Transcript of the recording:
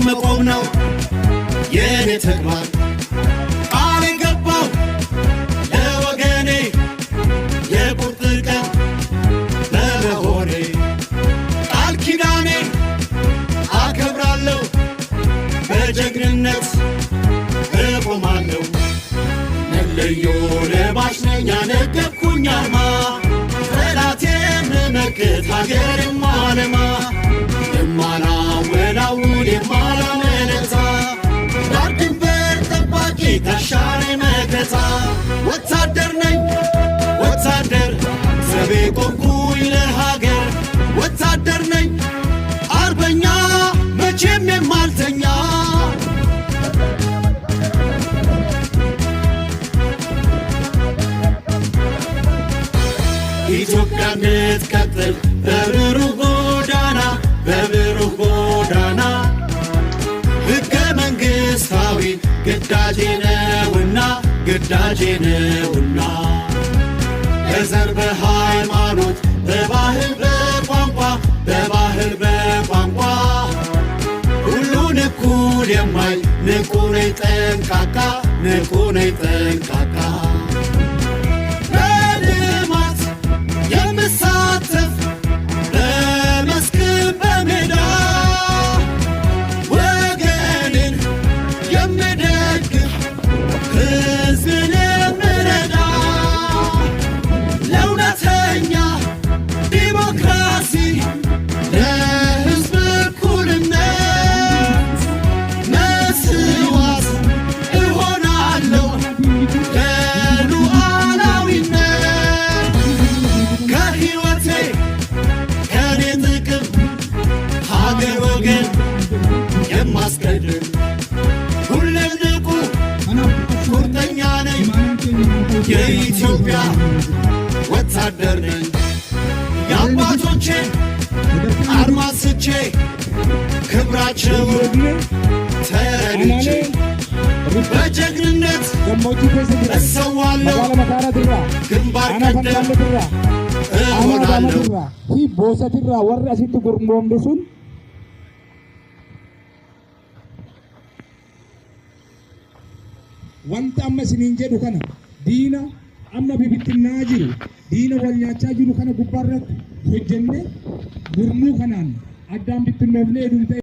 መቆም ነው የኔ ተግባር ቃል ገባው ለወገኔ የቁርጥ ቀን ለመሆኔ ቃል ኪዳኔን አከብራለሁ በጀግንነት እቆማለሁ መለዮ ለባሽ ነኝ ያነገብኩኝ አርማ ጠላቴን መመክት ሀገርን ማለማ የማላወላውል የማላመነታ ዳር ድንበር ጠባቂ ጋሻዬ መከታ ወታደር ነኝ ወታደር ዘቤ ቆምኩኝ ለሀገር ወታደር ነኝ አርበኛ መቼም የማልተኛ ኢትዮጵያ እንድትቀጥል በብሩህ ጎዳና በብሩህ ጎዳና ሕገ መንግሥታዊ ግዳጄ ነውና ግዳጄ ነውና በዘር በሃይማኖት በባህል በቋንቋ በባህል በቋንቋ ሁሉን እኩል የማይ ንቁ ነኝ ጠንቃቃ ንቁ ነኝ ጠንቃቃ ሁሌም ንቁ ቁርጠኛ ነኝ የኢትዮጵያ ወታደር ነኝ የአባቶቼን አርማ ስቼ ክብራቸውን ተረድቼ በጀግንነት እሰዋለሁ ግንባር ቀደም እሆናለሁ ቦሰትራ ወራ ሲት ጉርሞምሱን wanta amma isiniin jedhu kana diina amma bibittinnaa jiru diina wal nyaachaa jiru kana gubbaarratti hojjenne gurmuu kanaan addaan bittinnoofnee dhumte